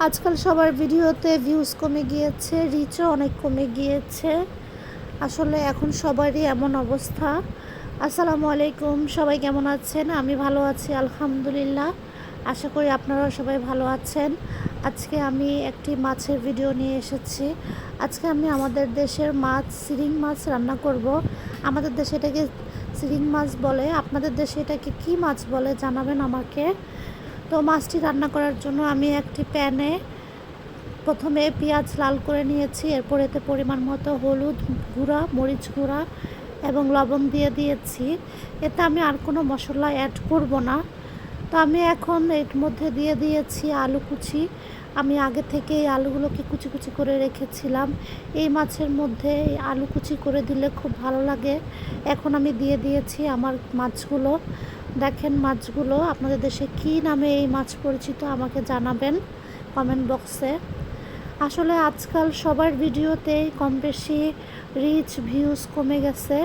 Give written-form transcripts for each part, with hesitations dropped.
আজকাল সবার ভিডিওতে ভিউজ কমে গিয়েছে, রিচও অনেক কমে গিয়েছে। আসলে এখন সবারই এমন অবস্থা। আসসালামু আলাইকুম, সবাই কেমন আছেন? আমি ভালো আছি আলহামদুলিল্লাহ। আশা করি আপনারাও সবাই ভালো আছেন। আজকে আমি একটি মাছের ভিডিও নিয়ে এসেছি। আজকে আমি আমাদের দেশের মাছ শিরিং মাছ রান্না করব। আমাদের দেশে এটাকে শিরিং মাছ বলে, আপনাদের দেশে এটাকে কী মাছ বলে জানাবেন আমাকে। তো মাছটি রান্না করার জন্য আমি একটি প্যানে প্রথমে পেঁয়াজ লাল করে নিয়েছি, এরপর এতে পরিমাণ মতো হলুদ গুঁড়া, মরিচ গুঁড়া এবং লবণ দিয়ে দিয়েছি। এতে আমি আর কোনো মশলা অ্যাড করব না। তো আমি এখন এর মধ্যে দিয়ে দিয়েছি আলু কুচি। আমি আগে থেকে এই আলুগুলোকে কুচি কুচি করে রেখেছিলাম। এই মাছের মধ্যে এই আলু কুচি করে দিলে খুব ভালো লাগে। এখন আমি দিয়ে দিয়েছি আমার মাছগুলো। দেখেন মাছগুলো, আপনাদের দেশে কী নামে এই মাছ পরিচিত আমাকে জানাবেন কমেন্ট বক্সে। আসলে আজকাল সবার ভিডিওতেই কম বেশি রিচ ভিউজ কমে গেছে,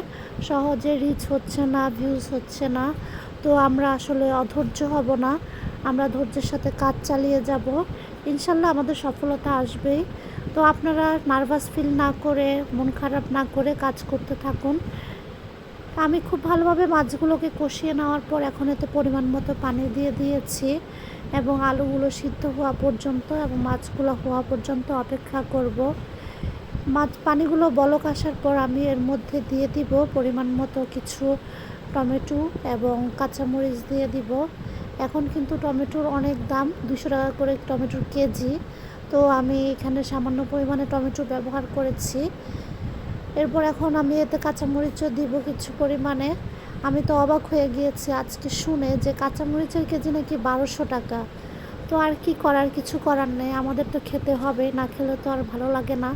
সহজে রিচ হচ্ছে না, ভিউজ হচ্ছে না। তো আমরা আসলে অধৈর্য হব না, আমরা ধৈর্যের সাথে কাজ চালিয়ে যাব। ইনশাল্লাহ আমাদের সফলতা আসবেই। তো আপনারা নার্ভাস ফিল না করে, মন খারাপ না করে কাজ করতে থাকুন। আমি খুব ভালোভাবে মাছগুলোকে কষিয়ে নেওয়ার পর এখন এতে পরিমাণ মতো পানি দিয়ে দিয়েছি এবং আলুগুলো সিদ্ধ হওয়া পর্যন্ত এবং মাছগুলো হওয়া পর্যন্ত অপেক্ষা করব। পানিগুলো বলক আসার পর আমি এর মধ্যে দিয়ে দিব পরিমাণ মতো কিছু টমেটো এবং কাঁচামরিচ দিয়ে দিব। এখন কিন্তু টমেটোর অনেক দাম, 200 টাকা করে টমেটোর কেজি। তো আমি এখানে সামান্য পরিমাণে টমেটো ব্যবহার করেছি। এরপর এখন আমি এতে কাঁচামরিচও দিব কিছু পরিমাণে। আমি তো অবাক হয়ে গিয়েছি আজকে শুনে যে কাঁচামরিচের কেজি নাকি 1200 টাকা। তো আর কি করার, কিছু করার নেই, আমাদের তো খেতে হবে, না খেলে তো আর ভালো লাগে না।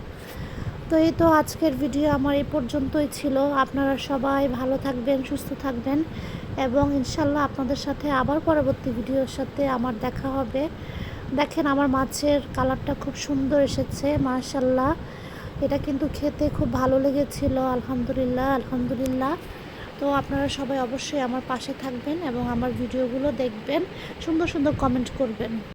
তো এই তো আজকের ভিডিও আমার এই পর্যন্তই ছিল। আপনারা সবাই ভালো থাকবেন, সুস্থ থাকবেন এবং ইনশাল্লাহ আপনাদের সাথে আবার পরবর্তী ভিডিওর সাথে আমার দেখা হবে। দেখেন আমার মাছের কালারটা খুব সুন্দর এসেছে মাশাল্লাহ। এটা কিন্তু খেতে খুব ভালো লেগেছিল, আলহামদুলিল্লাহ আলহামদুলিল্লাহ। তো আপনারা সবাই অবশ্যই আমার পাশে থাকবেন এবং আমার ভিডিওগুলো দেখবেন, সুন্দর সুন্দর কমেন্ট করবেন।